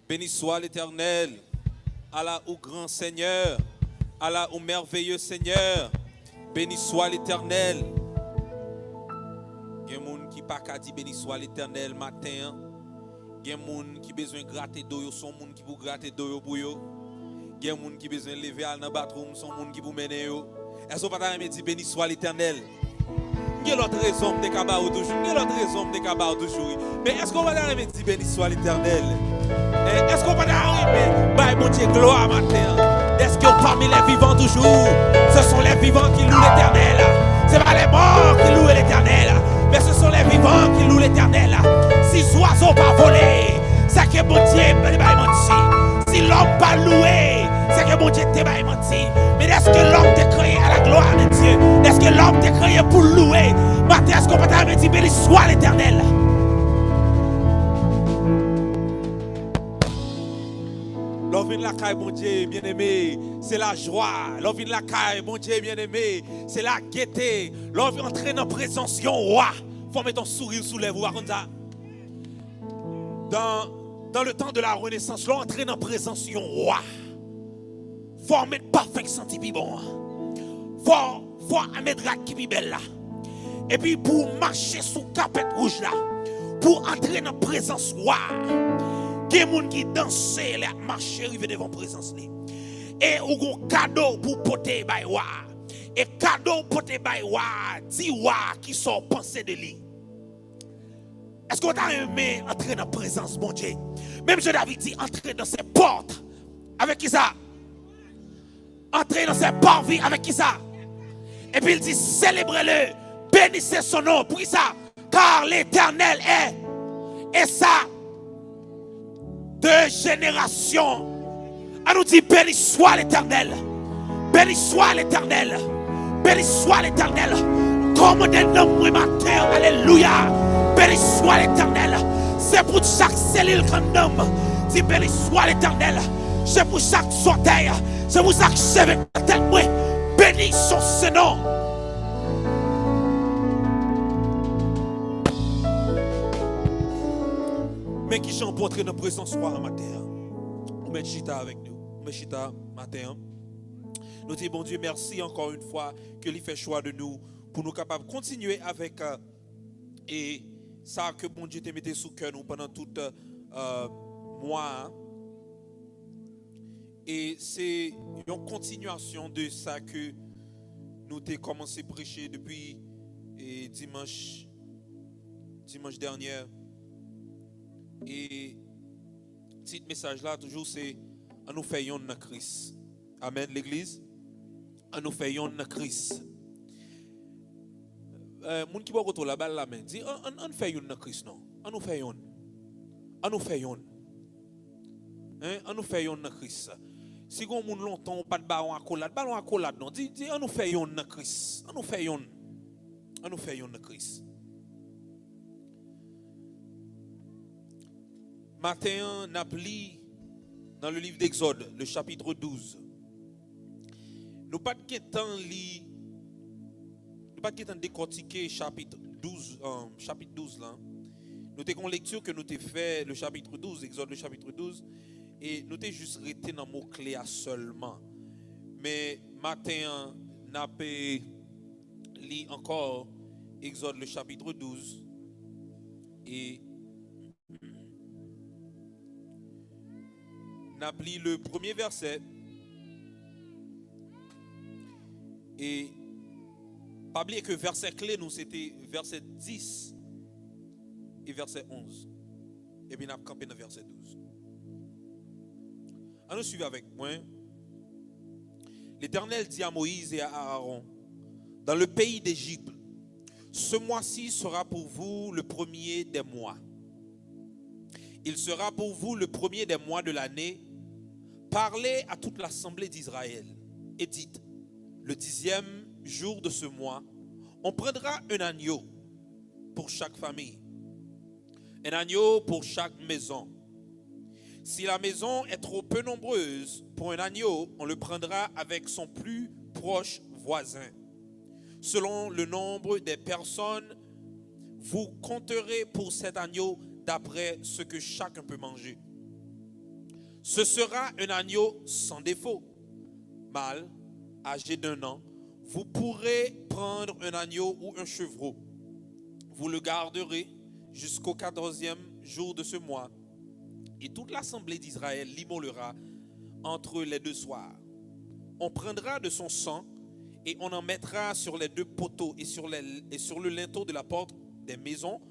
Béni soit l'Éternel, Allah au grand Seigneur, Allah au merveilleux Seigneur. Béni soit l'Éternel. Il y a des gens qui ne peuvent pas dire béni soit l'Éternel matin. Il y a des gens qui ont besoin de gratter d'eau, son monde qui pour gratter d'eau pour eux. Il y a des gens qui ont besoin de lever dans le bathroom, son monde qui pour mener eux. Est-ce que vous ne pouvez pas dire béni soit l'Éternel? Il y a l'autre raison de Kabao toujours. Il y a l'autre raison de Kabao toujours. Mais est-ce qu'on va dire béni soit l'Éternel? Est-ce qu'on va dire bah mon Dieu gloire matin? Est-ce que parmi les vivants toujours, ce sont les vivants qui louent l'Éternel? Ce n'est pas les morts qui louent l'Éternel, mais ce sont les vivants qui louent l'Éternel. Si les oiseaux pas volé, c'est que mon Dieu m'a menti. Si l'homme pas loué, c'est que mon Dieu t'a menti. Mais est-ce que l'homme t'a créé à la gloire de Dieu? Est-ce que l'homme t'a créé pour louer? Matin, est-ce qu'on peut dire béni soit l'Éternel? L'envie de la caille, mon Dieu bien-aimé, c'est la joie. L'envie de la caille, mon Dieu bien-aimé, c'est la gaieté. L'envie d'entrer dans la présence du roi. Il faut mettre ton sourire sous les voix comme ça. Dans le temps de la Renaissance, l'entrée dans la présence du roi. Il faut mettre parfait senti bon. Il faut mettre la qui belle là. Et puis pour marcher sous carpette rouge là, pour entrer dans la présence du roi. Il y a des gens qui dansent, les marchés arrivent devant la présence. Et ou un cadeau pour porter baywa. Et cadeau pour porter baywa, dit wa qui sont pensés de lui. Est-ce qu'on a aimé entrer dans la présence, mon Dieu? Même je David dit entrer dans ses portes. Avec qui ça? Entrer dans ses parvis avec qui ça? Et puis il dit célébrez-le, bénissez son nom. Pour qui ça? Car l'Éternel est. Et ça. De génération. On nous dit béni soit l'Éternel. Béni soit l'Éternel. Béni soit l'Éternel. Comme des noms matin. Alléluia. Béni soit l'Éternel. C'est pour chaque cellule qu'on nomme. Dit béni soit l'Éternel. C'est pour chaque orteil. C'est pour chaque cheveu. Béni son nom. Mais qui chante pour entrer dans la présence roi matin. On met chita avec nous. On met chita matin. Nous disons bon Dieu merci encore une fois que lui fait choix de nous pour nous capables de continuer avec et ça que bon Dieu t'a mis sous cœur nous pendant tout mois. Et c'est une continuation de ça que nous avons commencé à prêcher depuis dimanche dernier. Et petit message là toujours c'est on nous fait yon dans Christ. Amen l'église. On nous fait yon dans Christ. Moun qui boit autour la balle la main dit on fait yon dans Christ non. On nous fait yon. On nous fait yon. Hein on nous fait yon dans Christ. Si gon moun longtemps pas de ballon à collade non. Dit on nous fait yon dans Christ. On nous fait yon. On nous fait yon dans Christ. Matin, nous avons lu dans le livre d'Exode, le chapitre 12. Nous pas de temps décortiquer chapitre 12 là. Nous avons une lecture que nous avons fait le chapitre 12, Exode le chapitre 12 et nous avons juste resté dans mot clé seulement. Mais matin, nous avons lu encore Exode le chapitre 12 et nous avons lu le premier verset et pas oublier que verset clé nous c'était verset 10 et verset 11 et puis nous avons campé dans verset 12. On nous suivre avec moi. L'Éternel dit à Moïse et à Aaron dans le pays d'Égypte, ce mois-ci sera pour vous le premier des mois. Il sera pour vous le premier des mois de l'année. Parlez à toute l'assemblée d'Israël et dites, le 10e jour de ce mois, on prendra un agneau pour chaque famille, un agneau pour chaque maison. Si la maison est trop peu nombreuse pour un agneau, on le prendra avec son plus proche voisin. Selon le nombre des personnes, vous compterez pour cet agneau d'après ce que chacun peut manger. Ce sera un agneau sans défaut, mâle, âgé d'1 an. Vous pourrez prendre un agneau ou un chevreau. Vous le garderez jusqu'au 14e jour de ce mois. Et toute l'assemblée d'Israël l'immolera entre les 2 soirs. On prendra de son sang et on en mettra sur les 2 poteaux et sur le linteau de la porte des maisons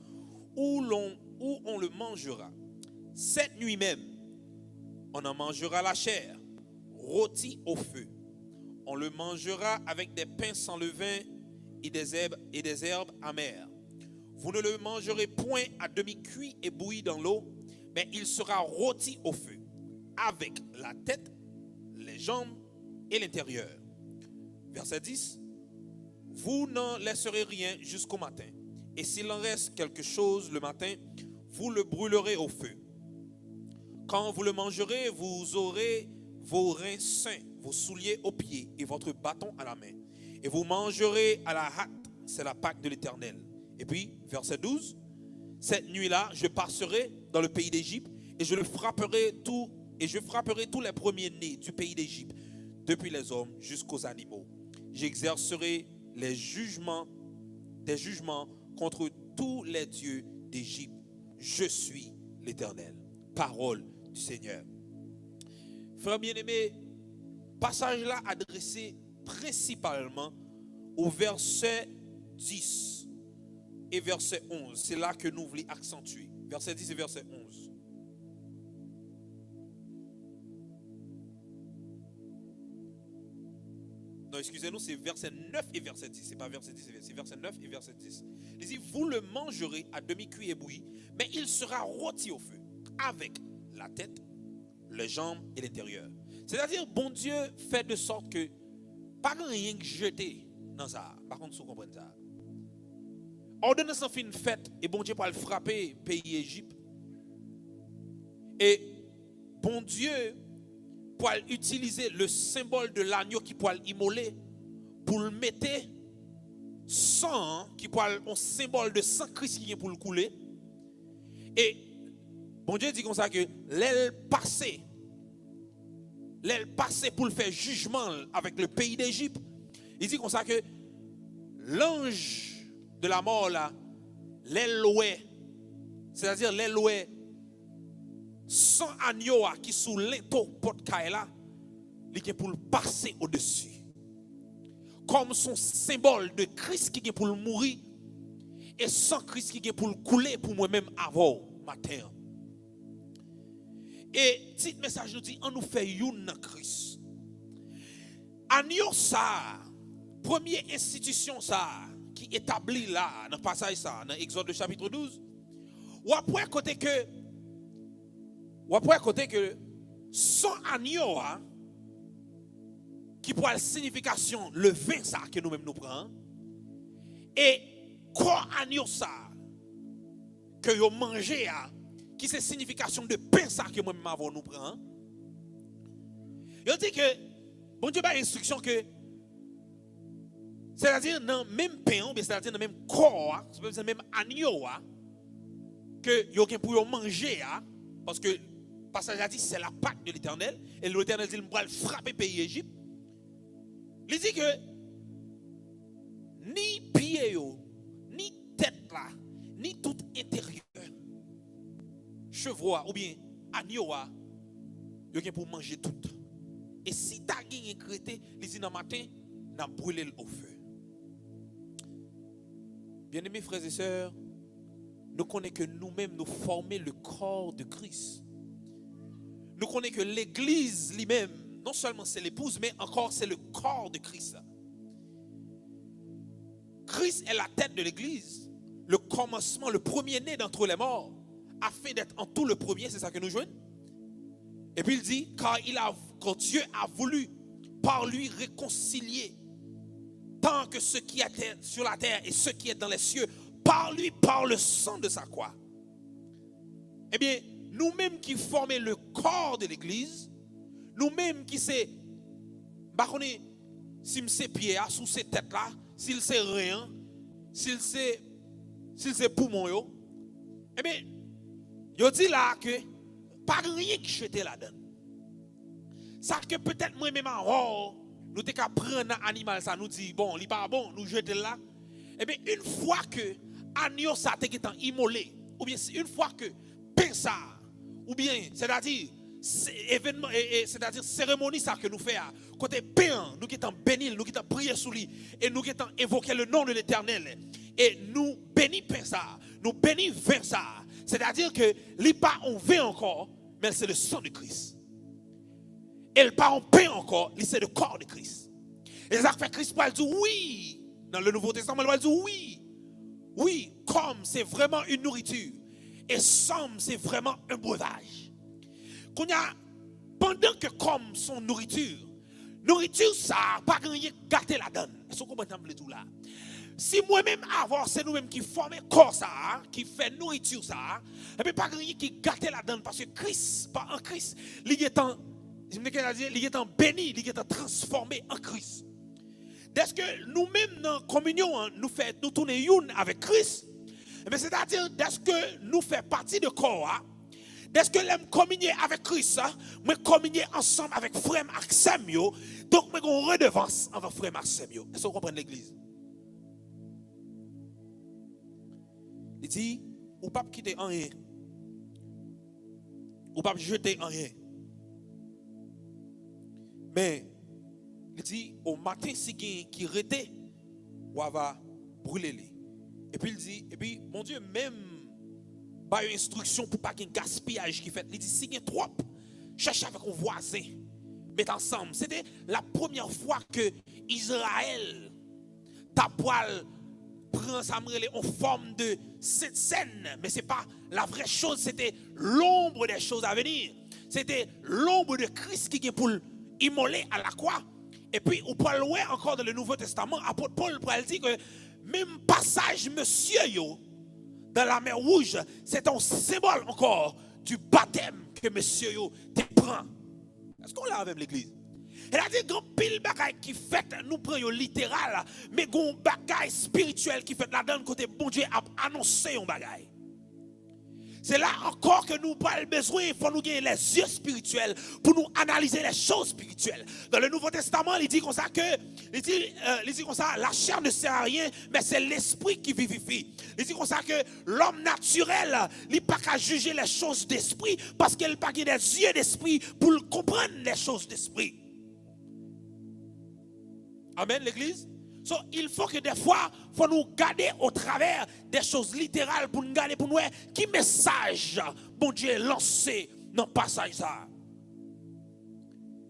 où on le mangera. Cette nuit même, on en mangera la chair, rôtie au feu. On le mangera avec des pains sans levain et des herbes amères. Vous ne le mangerez point à demi-cuit et bouilli dans l'eau, mais il sera rôti au feu, avec la tête, les jambes et l'intérieur. Verset 10. Vous n'en laisserez rien jusqu'au matin. Et s'il en reste quelque chose le matin, vous le brûlerez au feu. Quand vous le mangerez, vous aurez vos reins sains, vos souliers aux pieds et votre bâton à la main. Et vous mangerez à la hâte, c'est la Pâque de l'Éternel. Et puis, verset 12, cette nuit-là, je passerai dans le pays d'Égypte et je frapperai tous les premiers-nés du pays d'Égypte, depuis les hommes jusqu'aux animaux. J'exercerai des jugements contre tous les dieux d'Égypte. Je suis l'Éternel. Parole du Seigneur. Frères bien-aimés, passage là adressé principalement au verset 10 et verset 11. C'est là que nous voulons accentuer. Verset 10 et verset 11. Non, excusez-nous, c'est verset 9 et verset 10. C'est pas verset 10, c'est verset 9 et verset 10. Il dit, vous le mangerez à demi-cuit et bouilli, mais il sera rôti au feu, avec la tête, les jambes et l'intérieur. C'est-à-dire, bon Dieu fait de sorte que pas rien que jeter dans ça. Par contre, vous comprenez ça. Ordonnance en fin faite, et bon Dieu pour le frapper pays Égypte. Et bon Dieu pour utiliser le symbole de l'agneau qui peut l'immoler pour le mettre sang qui peut un symbole de sang Christ qui est pour le couler. Et bon Dieu dit comme ça que l'aile passée pour le faire jugement avec le pays d'Égypte. Il dit comme ça que l'ange de la mort là, l'Elohé, c'est-à-dire l'Elohé, sans agneau qui sous l'étau porte là, il est pour le passer au-dessus. Comme son symbole de Christ qui est pour le mourir et sans Christ qui est pour le couler pour moi-même avant matin. Et petit message nous dit, on nous fait une dans Christ. Agneau ça, première institution ça, qui établit là, dans le passage ça, dans Exode chapitre 12, ou après côté que sans agneau qui pour la signification le vin ça que nous-mêmes nous prenons, et quoi agneau ça que vous mangez qui c'est signification de pain ça que moi-même avons nous prend. Il dit que bon Dieu a instruction que c'est-à-dire dans même pain, c'est-à-dire dans même corps, c'est même agneau que vous pour manger parce que le passage a dit c'est la Pâque de l'Éternel et l'Éternel dit il va frapper le pays Égypte. Il dit que ni pied ni tête là, ni tout intérieur chevreau ou bien agneau il pour manger tout. Et si tu as gagné crété, il dit dans le matin, n'a brûlé au feu. Bien-aimés frères et sœurs, nous connaissons que nous-mêmes nous formons le corps de Christ. Nous connaissons que l'église lui-même, non seulement c'est l'épouse, mais encore c'est le corps de Christ. Christ est la tête de l'église, le commencement, le premier-né d'entre les morts, afin d'être en tout le premier, c'est ça que nous jouons. Et puis il dit, car Dieu a voulu par lui réconcilier tant que ce qui est sur la terre et ce qui est dans les cieux, par lui, par le sang de sa croix. Eh bien, nous-mêmes qui formons le corps de l'église, nous-mêmes qui c'est, si c'est pied, sous ces têtes là, s'il c'est rien, s'il c'est poumon, eh bien, il dit là que pas rien qui jeté là-dedans. Ça que peut-être moi-même en nous t'es qu'à prendre un animal, ça nous dit, bon, il n'est pas bon, nous jeter là. Eh bien, une fois que agneau ça t'est immolé, ou bien une fois que pain ça, ou bien, c'est-à-dire, événement, c'est-à-dire cérémonie ça que nous faisons, côté pain, nous qui t'en bénir, nous qui t'en prier sous lui, et nous qui t'en invoquer le nom de l'Éternel, et nous bénis pain ça, nous bénis vin ça. C'est-à-dire que n'est pas en vin encore, mais c'est le sang de Christ. Et pas en pain encore, c'est le corps de Christ. Et ça fait Christ va dire oui. Dans le Nouveau Testament, il va dire oui. Oui, comme c'est vraiment une nourriture. Et somme, c'est vraiment un breuvage. Pendant que comme son nourriture ça, pas gagné gâter la donne. Est-ce que vous comprenez tout là? Si moi-même avoir, c'est nous-mêmes qui formons corps ça, qui fait nourriture ça, et puis pas gagné qui gâter la donne parce que Christ, pas en Christ, il est en béni, il est en transformé en Christ. Dès que nous-mêmes dans la communion, nous tournons avec Christ, c'est-à-dire dès que nous faisons partie de corps, dès que nous communions avec Christ, nous communions ensemble avec frère Maxime, donc nous avons une redevance avec frère Maxime. Est-ce que vous comprenez l'église? Il dit, ou pas quitter en rien, ou pas jeter en rien. Mais, il dit, au matin, si qui rete, ou va brûler. Et puis il dit, et puis, mon Dieu, même, pas une instruction pour pas qu'il y ait un gaspillage qui fait. Il dit, si il y a trop, cherche avec un voisin, mettez ensemble. C'était la première fois que Israël, ta poêle, prend sa en forme de cette scène, mais ce n'est pas la vraie chose, c'était l'ombre des choses à venir. C'était l'ombre de Christ qui est pour immoler à la croix. Et puis, on peut le voir encore dans le Nouveau Testament, apôtre Paul dit que même passage, monsieur, dans la mer Rouge, c'est un symbole encore du baptême que monsieur te prend. Est-ce qu'on l'a avec l'église? Elle a dit grand pile bagaille qui fait nous prenons littéral, mais gon bagaille spirituel qui fait la donne côté bon Dieu a annoncé un bagaille. C'est là encore que nous avons besoin, il faut nous gagner les yeux spirituels pour nous analyser les choses spirituelles. Dans le Nouveau Testament, il dit comme ça que, il dit comme ça, la chair ne sert à rien, mais c'est l'esprit qui vivifie. Il dit comme ça que l'homme naturel, il n'a pas qu'à juger les choses d'esprit parce qu'il n'a pas des yeux d'esprit pour comprendre les choses d'esprit. Amen, l'église? So, il faut que des fois, il faut nous garder au travers des choses littérales pour nous garder pour nous qui message bon Dieu lancé dans le passage ça.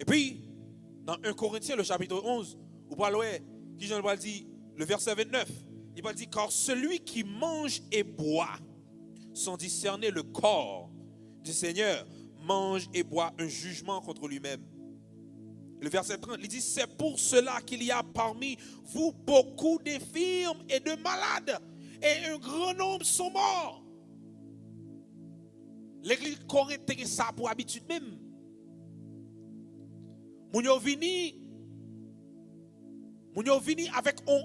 Et puis, dans 1 Corinthiens, le chapitre 11, vous parlez, qui Jean va dire, le verset 29, il va dire, car celui qui mange et boit sans discerner le corps du Seigneur, mange et boit un jugement contre lui-même. Le verset 30, il dit, c'est pour cela qu'il y a parmi vous beaucoup d'infirmes et de malades, et un grand nombre sont morts. L'église corinthienne a ça pour habitude même. Moun yo vini avec un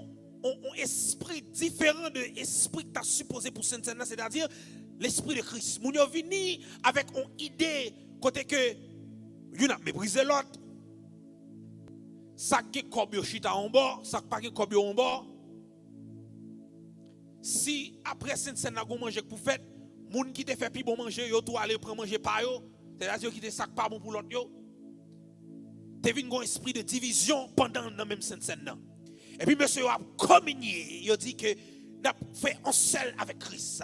esprit différent de l'esprit que tu as supposé pour cette scène, c'est-à-dire l'esprit de Christ. Moun yo vini avec une idée côté que yon a méprisé l'autre. Ça qui est comme chita en bas, ça pas qui comme en bas. Si après cette scène n'a manger pour fête, moun qui te fait plus bon manger, yo tout aller prendre manger par yo, c'est-à-dire qui te sac pas bon pour l'autre yo. Te vinn un esprit de division pendant dans même cette scène là. Et puis monsieur a communié, il dit que n'a fait un seul avec Christ.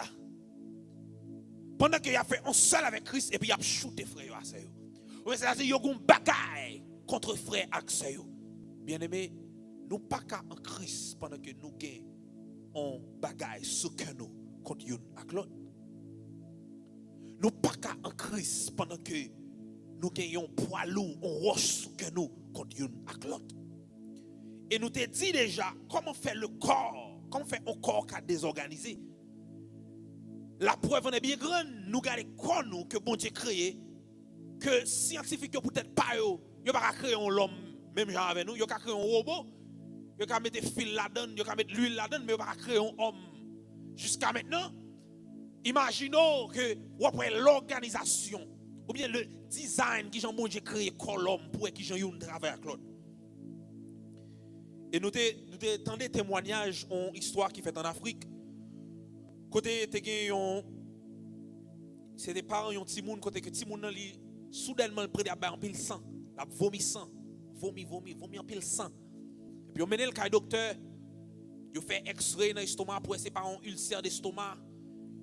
Pendant qu'il a fait un seul avec Christ et puis il a shooté frère à ça yo. C'est-à-dire yo gon bagaille contre frère ak ça yo. Bien-aimés, nous pas qu'à en Christ pendant que nous gagnons un bagaille sous que nous contre une ak l'autre. Nous pas qu'à en Christ pendant que nous gagnons poids lourd, on roche sous que nous contre une ak l'autre. Et nous te dit déjà comment faire le corps, comment faire un corps qui est désorganisé. La preuve en est bien grande, nous gardons quoi nous que bon Dieu créé, que scientifique peut-être pas yo pas créer un homme même genre avec nous, yo ka créer un robot, yo ka mettre fil là-dedans, yo ka mettre l'huile là-dedans, mais yo pas créer un homme. Jusqu'à maintenant, imaginons que après l'organisation Ou bien le design qui Jean bon Dieu créé l'homme pour qui Jean yon travaille avec l'autre. Et nous avons des témoignages en histoire qui fait en Afrique. Côté te gen c'est des parents yon ti moun côté que ti moun nan li soudainement près de en pile sang, la vomi sang, vomi en pile sang. Et puis on mène le cas docteur, il fait X-ray dans l'estomac pour essayer par un ulcère d'estomac.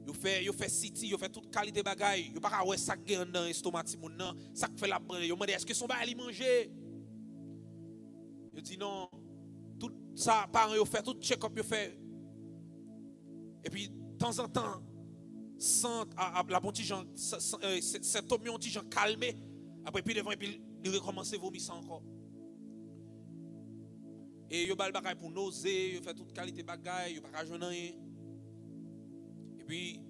Il fait CT, il fait toute qualité de bagaille. Il pas ouais ça gagne dans l'estomac ti moun nan, ça fait la il demande est-ce que son ba ali manger. Il dit non, tout ça parents yo fait tout check-up yo fait. Et puis de temps en temps sans la bon petit gens cet homme un petit gens calmé après puis devant et puis il recommence vomir encore. Et yo bal bagaille pour nausée, yo fait toute qualité bagaille, yo pas joindre rien. Et puis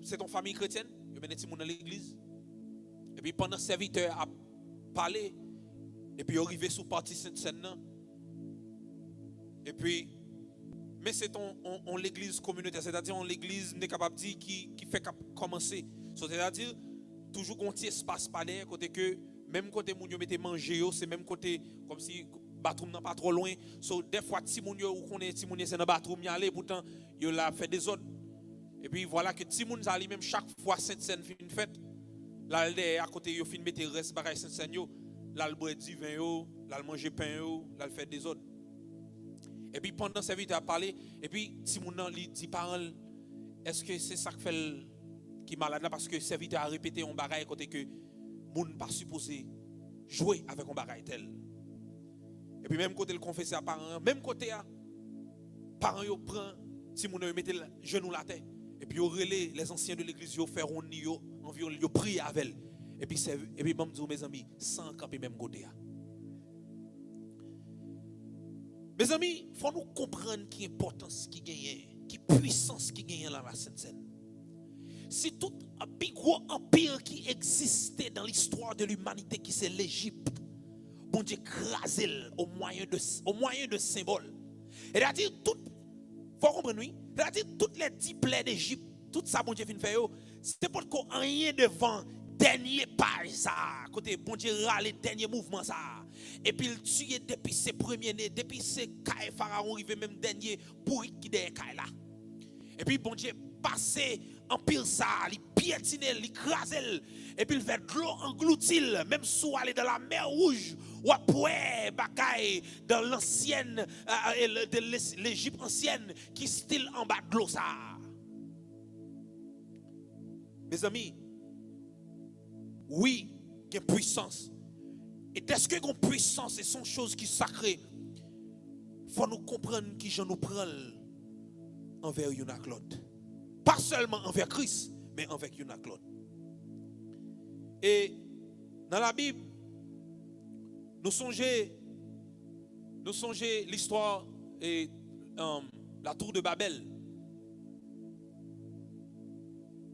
c'est ton famille chrétienne, yo mène ti moun dans l'église. Et puis pendant serviteur a parlé et puis arrivé sous partie Sainte-Seine. Et puis mais c'est on l'église communautaire, c'est-à-dire on l'église n'est capable de dire qui fait commencer. C'est-à-dire toujours qu'on tient espace pas derrière côté que même côté moun yo mette manger c'est même côté comme si bathroom n'a pas trop loin. So des fois ti moun yo ou connaît ti moun c'est dans bathroom y aller pourtant yo la fait des ordres. Et puis voilà que ti moun ça lui-même chaque fois Sainte-Seine fin fête là à côté yo fin mettre reste bagay Sainte-Seine yo, là le boire du vin yo, là le manger pain yo, là le fait des ordres. Et puis pendant le serviteur a parlé, et puis si mon nom lui dit parole, est-ce que c'est ça qui fait qui est malade là parce que le serviteur a répété un bagaille côté que moun pas supposé jouer avec un bagaille tel. Et puis même côté le confesseur à parent, même côté à parents yo prend si mon yo mettait genou la terre et puis yo relé les anciens de l'église yo faire on yo environ yo prier avec elle. Et puis bon dire mes amis sans camper même côté à. Mes amis, il faut nous comprendre qui importance qui gagne, qui puissance qui gagne dans la Sainte-Seine. Si tout un plus gros empire qui existait dans l'histoire de l'humanité, qui c'est l'Égypte, bon Dieu crasé au moyen de symboles. C'est-à-dire tout, faut comprendre oui, c'est-à-dire toutes les 10 plaies d'Égypte, tout ça bon Dieu fin faire c'était pour qu'on rien devant dernier page ça, côté bon Dieu râler dernier mouvement ça. Et puis il tue depuis ses premiers nés, depuis ses cailles pharaon arrivé même dernier pourri qui derrière caille là. Et puis bon Dieu passé en pile ça, il piétine, il écrase et puis il fait de l'eau engloutir même sous aller dans la mer rouge ou après bagaille dans l'ancienne de l'Égypte ancienne qui style en bas de l'eau ça. Mes amis, oui, il y a puissance. Et dès que une puissance et sont choses qui sont sacrées, il faut nous comprendre qui je nous prend envers une ak l'autre. Pas seulement envers Christ, mais envers une ak l'autre. Et dans la Bible, nous songez l'histoire et la tour de Babel.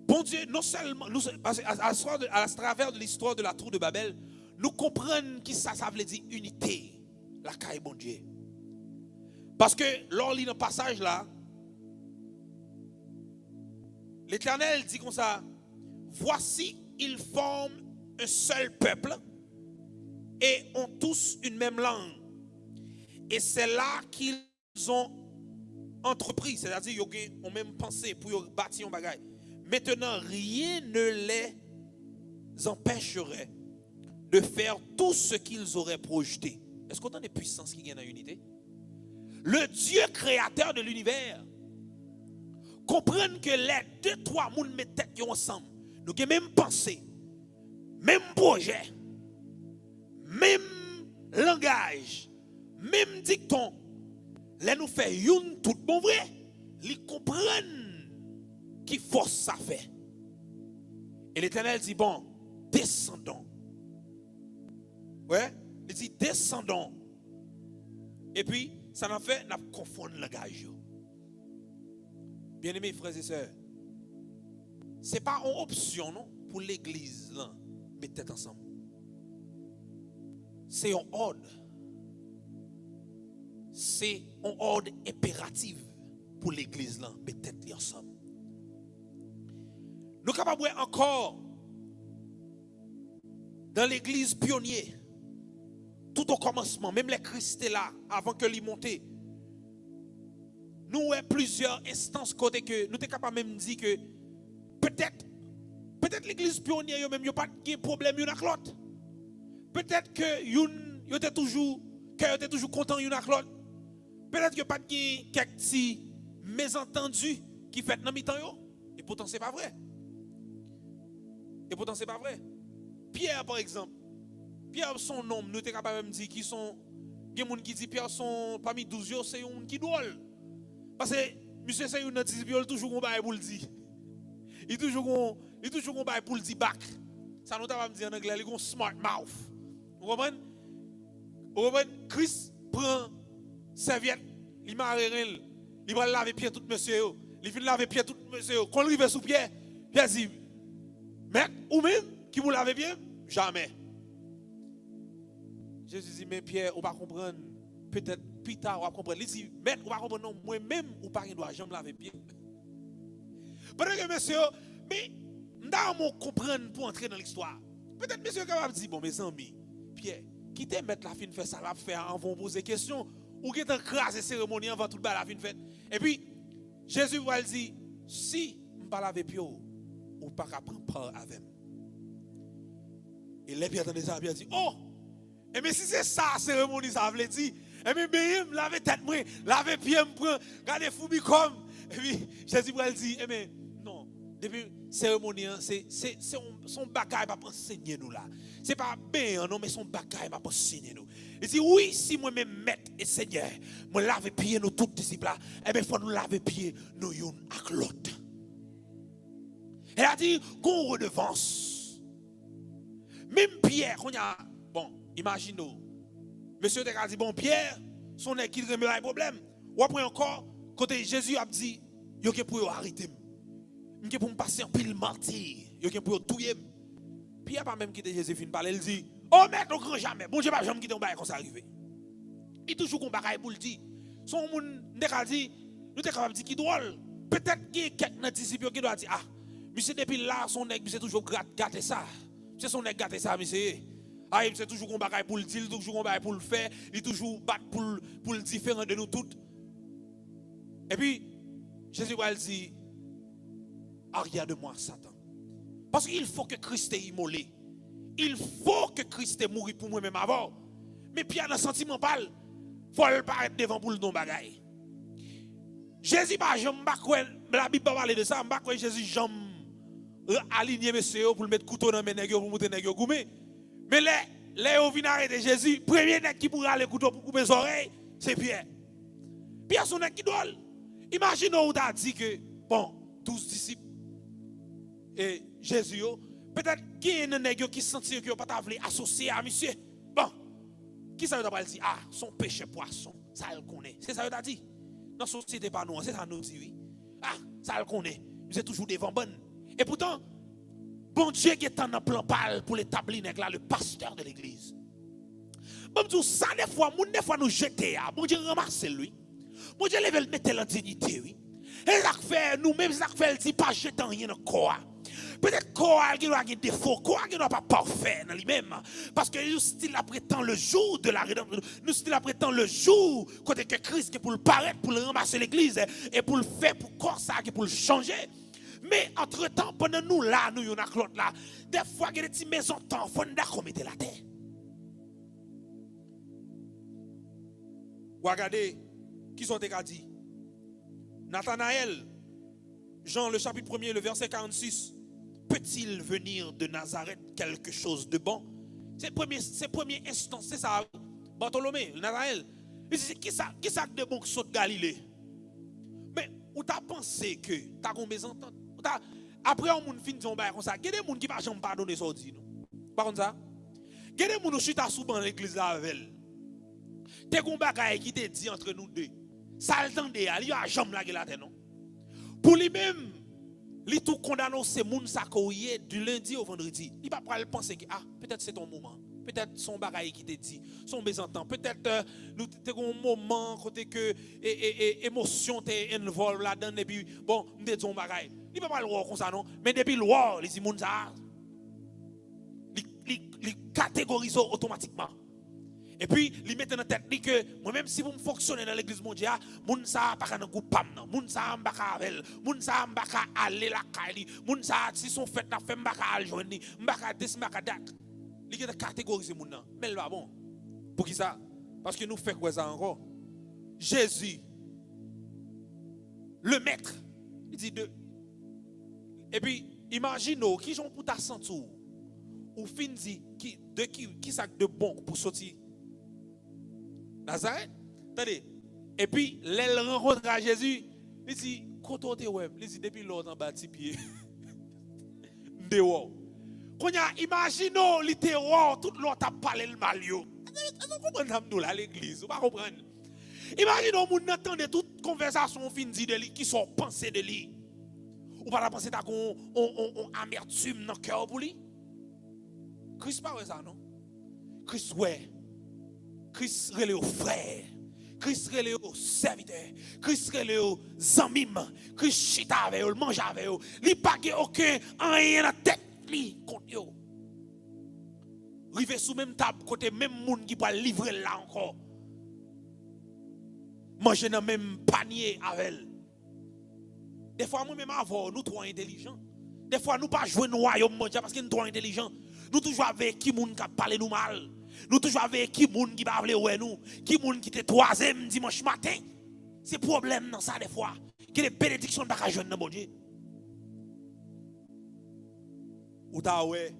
Bon Dieu, non seulement, à travers de l'histoire de la tour de Babel, nous comprenons que ça veut dire unité, la caille bon Dieu. Parce que lors de le passage là, l'Éternel dit comme ça, voici, ils forment un seul peuple et ont tous une même langue. Et c'est là qu'ils ont entrepris, c'est-à-dire qu'ils ont même pensé pour bâtir un bagage. Maintenant, rien ne les empêcherait de faire tout ce qu'ils auraient projeté. Est-ce qu'on a des puissances qui gagnent en unité? Le Dieu créateur de l'univers comprenne que les 2-3 mouns mettent tête ensemble. Nous avons même pensée, même projet, même langage, même dicton. Là nous fait une tout bon vrai. Ils comprennent qui force ça fait. Et l'Éternel dit bon, descendons. Ouais, il dit descendons. Et puis, ça n'a fait, n'a confondre le langage. Bien-aimés frères et sœurs, ce n'est pas une option non, pour l'église, là, mettre tête ensemble. C'est un ordre. C'est un ordre impératif pour l'église, là, mettre tête ensemble. Nous sommes capables encore dans l'église pionnier, tout au commencement, même les Christ étaient là avant que lui monte. Nous avons plusieurs instances côté que nous sommes capables même de dire que peut-être l'église pionnière même n'a pas de problème avec l'autre. Peut-être que vous êtes toujours content avec l'autre. Peut-être que pas de quelques petits mésentendus qui fait dans mi-temps. Et pourtant c'est pas vrai. Pierre par exemple. Pierre son nom, nous sommes capables de dire qui sont des gens qui disent Pierre sont parmi 12 c'est un qui drôle. Parce que monsieur c'est une disciple toujours un bail pour le dire. Il toujours un bail pour le dire back. Ça nous t'a dit en anglais, il a un smart mouth. Vous comprenez? Christ prend serviette, il marre il va laver pied tout monsieur, il vient laver pied tout monsieur. Quand il arrive sous Pierre, Pierre dit "Maître ou même qui vous lave bien jamais." Jésus dit "Mais Pierre, on va comprendre peut-être plus tard on va comprendre." Il dit "Maître, on va comprendre non, moi même ou pas doit jamais laver pied." Parce que monsieur, mais on comprendre pour entrer dans l'histoire. Peut-être monsieur capable de dire "Bon mes amis, Pierre, quittez mettre la fin faire ça la faire en vont poser question ou qui est en crasse cérémonie avant tout la fin fait." Et puis Jésus va dire "Si on pas laver pied ou pas prendre part avec." Et les Pierre dans les habits dit "Oh, et mais si c'est ça cérémonie ça veut dire et mais bien laver tête moi, laver pied me prend, garder foubi comme." Et puis Jésus va dire "Eh mais non, depuis cérémonie c'est son bagage pas enseigner nous là. C'est pas bien non mais son bagage pas enseigner nous." Il dit "Oui, si moi même maître et Seigneur, moi laver pied nous tous disciples là, eh bien faut nous laver pied nous une avec l'autre." Elle a dit qu'on redevance. Même Pierre, on a bon, imaginez-vous. Monsieur a dit bon Pierre, son nez qui remet un problème. Ou après encore côté Jésus a dit yo que pour arrêter. M'ke pour me passer en pile martyr, yo que pour touyer. Pierre pas même quitter Jésus fin parler, il dit "Oh maître au grand jamais. Bon Dieu pas jamais quitter on bail comme ça arrivé." Il toujours qu'on bagaille pour le dire. Son monde n'a dit nous t'es capable de dire qui drôle. Peut-être qu'il y a quelques disciples qui doit dire "Ah, monsieur depuis là son nèg monsieur toujours gâter ça. C'est son nèg gâter ça monsieur." Ah, il c'est toujours qu'on bagaille pour le dire, toujours qu'on bagaille pour le faire, il toujours battre pour le différent de nous toutes. Et puis Jésus va dire "Arrière de moi Satan." Parce qu'il faut que Christ ait immolé. Il faut que Christ ait mouru pour moi-même avant. Mais Pierre dans sentiment parle, faut le paraître devant pour le non bagaille. Jésus pas jamais la Bible parle de ça, pas Jésus jamais aligner monsieur pour le mettre couteau dans mes nèg pour monter nèg goumé. Mais les au vient arrêter Jésus, premier nèg qui pourra aller couteau pour couper les oreilles, c'est Pierre. Pierre son nèg qui drôle. Imaginez où t'a dit que bon, 12 disciples et Jésus peut-être qu'il y a un nèg qui sentit que pas t'a voulu associer à monsieur. Bon, qui ça t'a dit "Ah, son péché poisson, ça le connaît." C'est ça t'a dit. Dans la société pas nous, c'est ça nous dit oui. Ah, ça le connaît. Vous êtes toujours devant bonne. Et pourtant bon Dieu qui est en plan pâle pour l'établir là le pasteur de l'église. Bon Dieu ça des fois nous jeter bon Dieu ramasser lui. Bon Dieu lever le mettre en dignité oui. Et ça fait nous même ça fait dit pas jeter rien dans corps. Peut-être corps qui a des défauts, corps qui n'est pas parfait dans lui-même parce que nous style prétend le jour de la rédemption, nous style prétend le jour côté que Christ qui pour le paraître pour le ramasser l'église et pour le faire pour corps ça qui pour le changer. Mais entre-temps, pendant nous là, nous y en a l'autre là, des fois, il y a des petits maisons temps, il faut nous mettre la terre. Regardez, qui sont dit? Nathanaël, Jean le chapitre 1er, le verset 46. Peut-il venir de Nazareth quelque chose de bon? C'est le premier instant, c'est ça. Bartholomé, Nathanaël. Il dit, qui ça de bon qui saute Galilée? Mais, où t'as pensé que t'as une mésentente? Après, on moun fin di on bail comme ça. Il y a des gens qui ne jamais pardonner ça dit nous. Par contre ça, il y a des gens qui chita souvent l'église avec elle. T'es gon bagay qui te dit entre nous deux. Ça le tande, il y a jamais la tête non. Pour lui-même, il tout condamné ces moun ça koye du lundi au vendredi. Il pas pas penser que ah, peut-être c'est ton moment. Peut-être son bagay qui te dit, son mésentend. Peut-être nous t'es un moment côté que émotion t'es involve là-dedans et puis bon, nous te dit son bagay. il pas mal comme ça non, mais depuis loi, les moun ça li catégorise automatiquement. Et puis, il met dans la tête que moi-même, si vous me fonctionnez dans l'église mondiale, moun sa pas dans groupe pam nan, moun sa m'baka avec, moun sa m'baka aller la kali, moun sa si son fête n'a fait m'baka al joindre, m'baka des m'baka date. Il est catégorisé moun nan. Mais là bon. Pour qui ça? Parce que nous faisons quoi ça encore? Jésus, le maître, il dit de. Et puis, imaginez qui sont pour ta sentir, ou fin dit qui ça de bon pour sortir. Nazareth, attendez. Et puis, elle rencontre à Jésus, il dit, côté ouais, il dit depuis l'autre en bas de pied. Dehors. Quand imaginez, littéralement, tout l'autre a parlé le mal. Vous comprenez là l'église, vous ne comprenez. Imaginez, vous entendez toute conversation fin de lui, qui sont pensées de lui. Ou pas la penser qu'on amertume dans le cœur pour lui. Christ pas ça, non? Christ, ouais. Christ relève aux frères, Christ relève aux serviteurs, Christ relève aux amis, Christ chita avec eux, mange avec eux, il n'y a pas aucun rien dans la tête contre eux. Rive sous même table, côté même monde qui peut livrer là encore. Manger dans le même panier avec elle. Des fois, nous-mêmes avons, nous trop intelligents. Des fois, nous pas jouer nous royaume mondial parce que nous trop intelligents. Nous toujours avec qui monde qui parle nous mal. Nous toujours avec qui moun qui va vle nous, qui moun qui était troisième dimanche matin. C'est problème dans ça des fois. Que les bénédictions ne pas jeune dans bon Dieu. Ou ta ouais,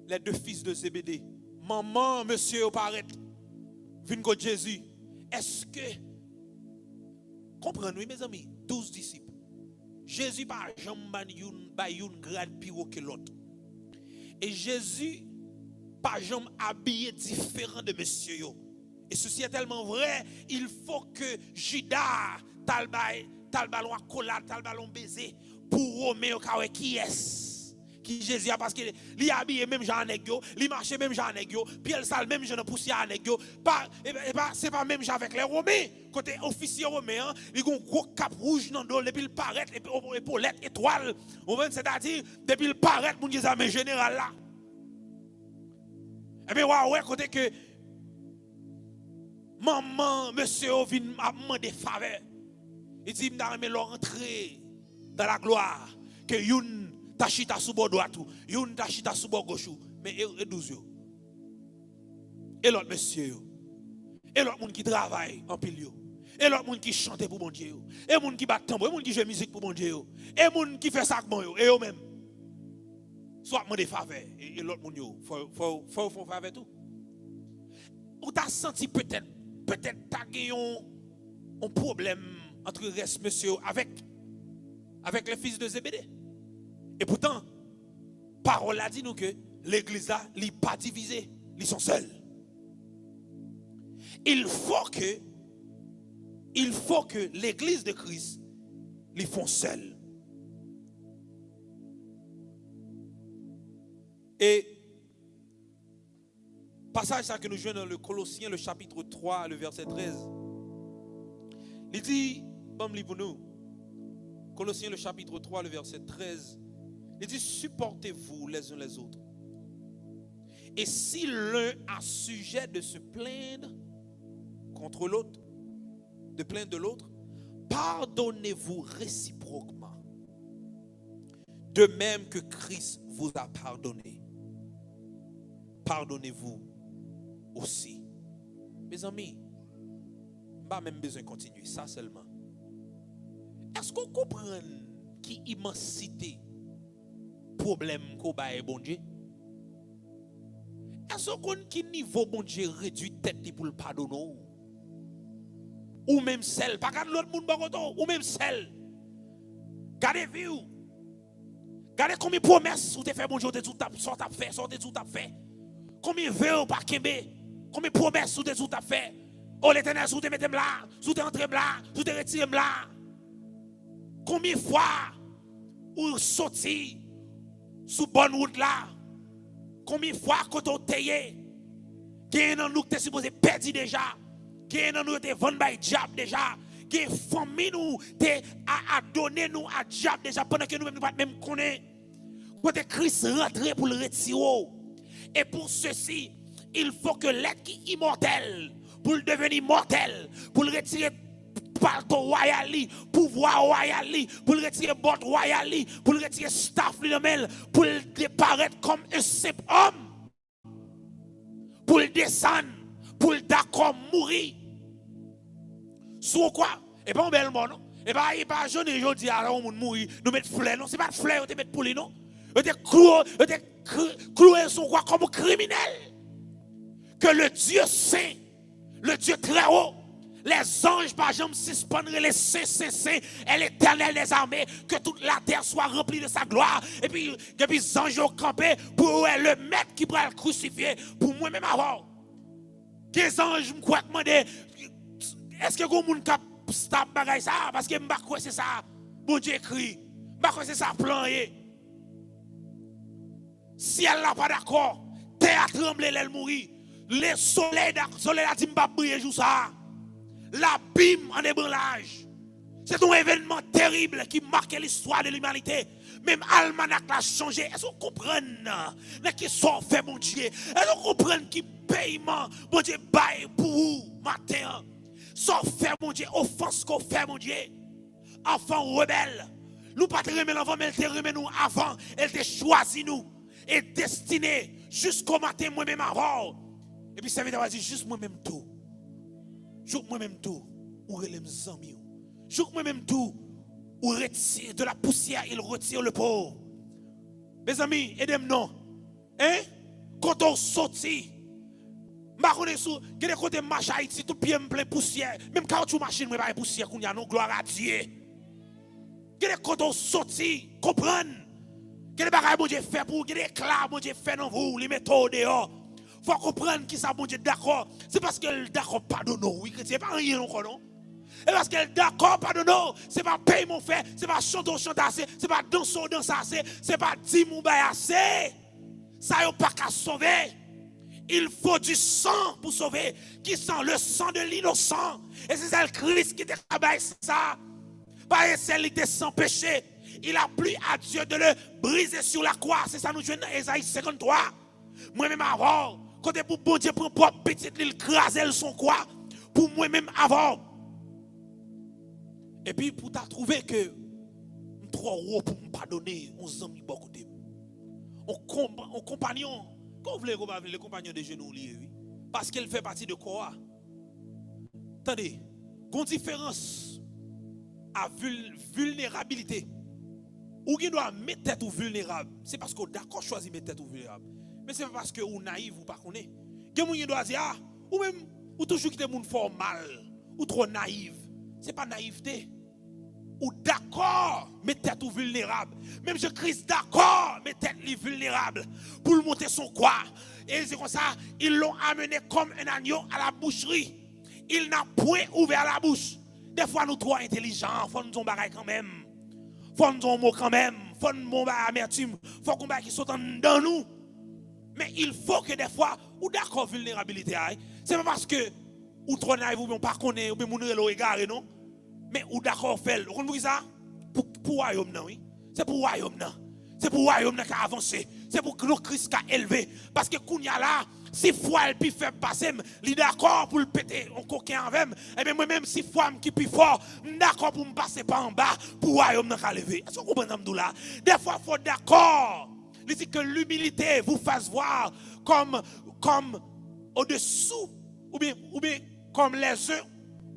les deux fils de Zébédée. Maman, monsieur paraît vinn ko Jésus. Est-ce que comprenez mes amis, 12 disciples. Jésus pas jamais une grade pire que l'autre. Et Jésus pas jamais habillé différent de monsieur yo. Et ceci est tellement vrai, il faut que Judas tal ballon accolade, tal ballon baiser pour Roméo qui est qui Jésus a parce que il habillé même Jean Negio, il marchait même Jean Negio, puis elle sale même Jean poussière Negio, pas c'est pas même avec les Romains, côté officier romain, il a un gros cap rouge dans dos depuis il paraît et épaulette étoile. C'est-à-dire depuis il paraît mon examen général là. Eh bien, ouais, côté que maman, monsieur, vient me demander faveur. Il dit, je vais rentrer dans la gloire. Que youn tachita sous bord droit, youn tachita sous bord gauche. Mais et 12 yo. Et l'autre monsieur, et l'autre monde qui travaille en pile. Et l'autre monde qui chante pour mon Dieu. Et monde qui bat tambour, et monde qui joue musique pour mon Dieu. Et monde qui fait ça pour mon et eux même. Soit demander faveur et l'autre monde yo faut faveur tout. Ou t'as senti peut-être t'as gagné un problème entre reste monsieur avec le fils de Zébédée. Et pourtant parole a dit nous que l'église là n'est pas divisée, ils sont seuls. Il faut que l'église de Christ les font seuls. Et passage ça que nous jouons dans le Colossiens, le chapitre 3, le verset 13. Il dit, bon pour nous, Colossiens, le chapitre 3, le verset 13. Il dit, supportez-vous les uns les autres. Et si l'un a sujet de se plaindre contre l'autre, de plaindre de l'autre, pardonnez-vous réciproquement. De même que Christ vous a pardonné. Pardonnez-vous aussi. Mes amis, pas même besoin de continuer ça seulement. Est-ce qu'on comprend qui immensité problème qu'on a bon Dieu? Est-ce qu'on comprend qui niveau bon Dieu réduit tête pour le pardonner? Ou même celle, pas garder l'autre monde ou même celle. Gardez vous. Gardez combien de promesses vous avez fait bon Dieu, tout fait. Combien de vœux par Kembe? Combien de promesses vous avez fait? Oh l'Éternel, vous te mettez là, vous te rentrez là, vous te retirez là. Combien de fois vous sortez sous bonne route là? Combien de fois quand vous êtes qui est dans nous qui est supposé perdre déjà? Qui est dans nous qui est vendu par diable déjà? Qui que famille nous a donné nous à diable déjà pendant que nous même pas même connaît. Quand Christ rentre pour le retirer. Et pour ceci, il faut que l'être qui est immortel, pour le devenir mortel, pour le retirer palto royali, pouvoir royali, pour le retirer bord royali, pour le retirer staff lui-même, pour le déparaître comme un simple homme, pour le descendre, pour le d'accord mourir. Sur quoi? Et pas un bel mot, non? Et pas, il pas jeune et je dis, alors on mourir, nous mettre fleur, non? C'est pas fleur, on te met pour lui, non? On te cloué sur quoi comme criminel? Que le Dieu saint, le Dieu très haut, les anges par exemple suspendent les saints, et l'Éternel des armées, que toute la terre soit remplie de sa gloire. Et puis les anges ont campé pour le maître qui pourra le crucifier. Pour moi-même avant, les anges me croient demander, est-ce que vous avez un stop bagay ça? Parce que je ne sais pas c'est ça, bon Dieu écrit, je ne sais pas c'est ça plan. Si elle n'a pas d'accord, terre a tremblé, elle mourit. Le soleil a dit, je ne pas briller jour ça. La bim en ébranlage. C'est un événement terrible qui marque l'histoire de l'humanité. Même Almanach l'a changé. Est-ce qu'on comprend qui sont fait, mon Dieu? Est-ce qu'on comprend qui paiement, mon Dieu, bail pour vous, matin? Sans faire, mon Dieu, offense qu'on fait, mon Dieu. Enfant rebelle. Nous pas te remettre l'enfant, mais elle te remet nous avant. Elle te choisi nous. Et destiné jusqu'au matin, moi-même avant. Et puis ça veut dire juste moi-même tout. Juste moi-même tout. Ou les amis. Juste moi-même tout. Ou retire de la poussière, il retire le pauvre. Mes amis, aidez-moi. Hein? Quand on sortit, je suis des côtés marche Haïti, tout pied me plein poussière. Même quand tu machine, je ne poussière, qu'on y a non gloire à Dieu. Quand on sortit, comprendre. Quel bagage bon Dieu fait pour vous, quel éclat bon Dieu fait dans vous, les méthodes dehors. Faut comprendre qui ça bon Dieu d'accord. C'est parce que d'accord pardonne, oui, c'est pas rien encore non. Et parce que d'accord pardonne, c'est pas paye mon fait, c'est pas chanter assez, c'est pas danser assez, c'est pas dire mon bail assez. Ça y a pas qu'à sauver. Il faut du sang pour sauver. Qui sent le sang de l'innocent? Et c'est ça le Christ qui te travaille ça. Pas celle qui était sans péché. Il a plu à Dieu de le briser sur la croix. C'est ça nous jouons dans Ésaïe 53. Moi-même avant, quand pour bon Dieu prend propre petite l'île craser son quoi. Pour moi-même avant. Et puis pour t'as trouvé que trop gros pour me pardonner, on amis beaucoup de on compagnon. Quand vous voulez le compagnon de genoux oui. Parce qu'elle fait partie de quoi? Attendez, il y a une différence à vulnérabilité. Ou qui doit mettre tête ou vulnérable, c'est parce qu'on d'accord choisi mettre tête ou vulnérable. Mais c'est pas parce que ou naïf ou pas connaît. Quelqu'un doit dire ah, ou même ou toujours qui te moun formal ou trop naïf. C'est pas naïveté. Ou d'accord mettre tête ou vulnérable. Même Jésus-Christ d'accord mettre tête vulnérable pour le monter son quoi. Et c'est comme ça, ils l'ont amené comme un agneau à la boucherie. Il n'a point ouvert la bouche. Des fois nous trop intelligents, faut nous dire bagaille quand même. Faut nous dire mot quand même, faut nous dire amertume, faut qu'on qui saute dans nous. Mais il faut que des fois, ou d'accord vulnérabilité, c'est pas parce que ou trop naïf ou pas connaît ou bien moun relo égaré non. Mais ou d'accord fait, vous comprenez ça? Pour royaume non oui. C'est pour royaume non. C'est pour royaume qui a avancé. C'est pour que le Christ a élevé parce que kounya là, si foi elle puis fait passer, li d'accord pour le péter en coquin avec et bien moi même si foi qui plus fort, d'accord pour me passer par en bas pour royaume qui a levé. Est-ce que vous comprenez là? Des fois faut d'accord. Il dit que l'humilité vous fasse voir comme au-dessous ou bien comme les uns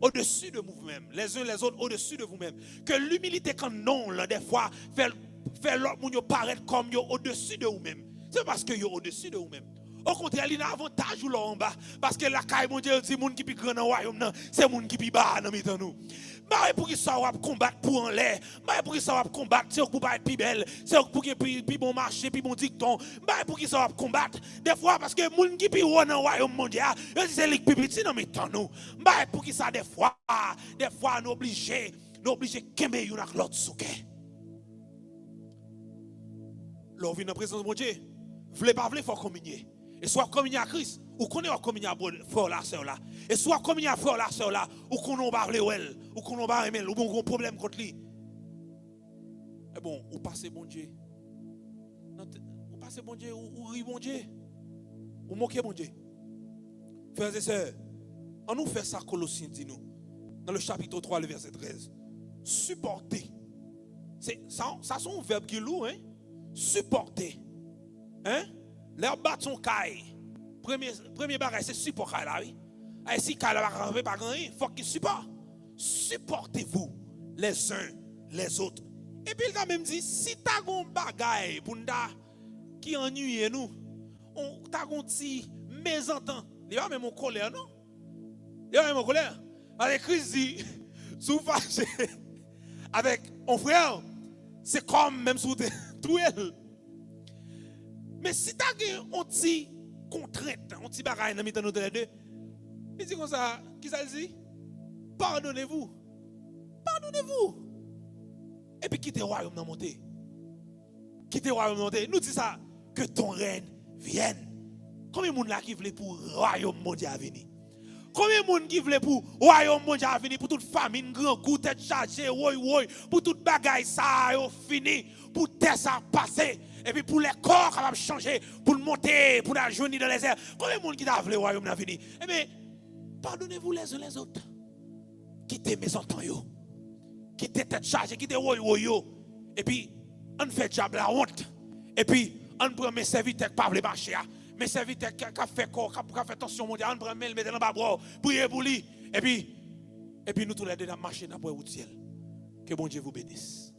au-dessus de vous-même, les uns les autres au-dessus de vous-même. Que l'humilité quand non là des fois fait l'autre monde paraître comme au-dessus de vous-même. C'est parce que yo au-dessus de vous-même. Au contraire, il y a un avantage là en bas parce que la caille mon Dieu dit monde qui plus grand dans royaume c'est monde qui plus bas dans mitan nous. Mais pour qui ça va combattre pour en l'air, mais pour qui ça va combattre c'est pour pas être plus belle, c'est pour qui plus bon marché, plus bon dicton. Mais pour qui ça va combattre des fois parce que monde qui plus haut dans royaume mondial, c'est les plus petit dans mitan nous. Mais pour qui ça des fois nous obligés kembe yon ak l'autre souké. L'on vient dans la présence de mon Dieu. Vle pas vle faut communier. Et soit comme il y a Christ, ou qu'on est comme il y a frère la sœur là. Et soit comme il y a frère la sœur là, ou qu'on n'a pas elle, ou qu'on n'a pas aimé, ou qu'on a un problème contre lui. Et bon, ou passez bon Dieu. Ou passez bon Dieu, ou ri bon Dieu. Ou moquez bon Dieu. Frères et sœurs, on nous fait ça Colossiens dit nous. Dans le chapitre 3, le verset 13. Supporter. Ça c'est un verbe qui est lourd, hein? Supporter. Hein? Leur battre son caille. Premier bagage, c'est support là, oui. Et si caille va ramper pas grand, il faut qu'il supporte. Supportez-vous les uns les autres. Et puis il a même dit, si tu as un bagage pour nous qui ennuie nous, on t'a un petit mésentend. Il y a même en colère, non? Il y a même en colère. Avec Christ dit, sous fâché avec mon frère, c'est comme même sous tout elle. Mais si tu as un petit contrainte, un petit bagage dans nous deux, il dit comme ça, qui ça dit? Pardonnez-vous. Pardonnez-vous. Et puis quittez le royaume dans monter. Quittez le royaume dans monter. Nous disons ça, que ton règne vienne. Combien de monde là qui veut pour le royaume mondial venir? Combien de monde qui veut pour le royaume mondial venir, pour toute famine, grand coup, tête chargée, pour toute bagaille ça fini, pour terre ça passer, et puis pour les corps capables de changer, pour monter, pour la journée dans les airs. Combien de monde qui a voulu le royaume venir? Eh bien, pardonnez-vous les uns les autres. Quittez mes entends, quittez tête chargée, quittez yo. Et puis, on fait diable la honte. Et puis, on prend mes serviteurs qui ne peuvent pas marcher. Mes serviteurs qui ont fait tension mondiale, on prend mes mettre dans le bras, prier pour lui. Et puis nous tous les deux dans marcher dans le ciel. Que bon Dieu vous bénisse.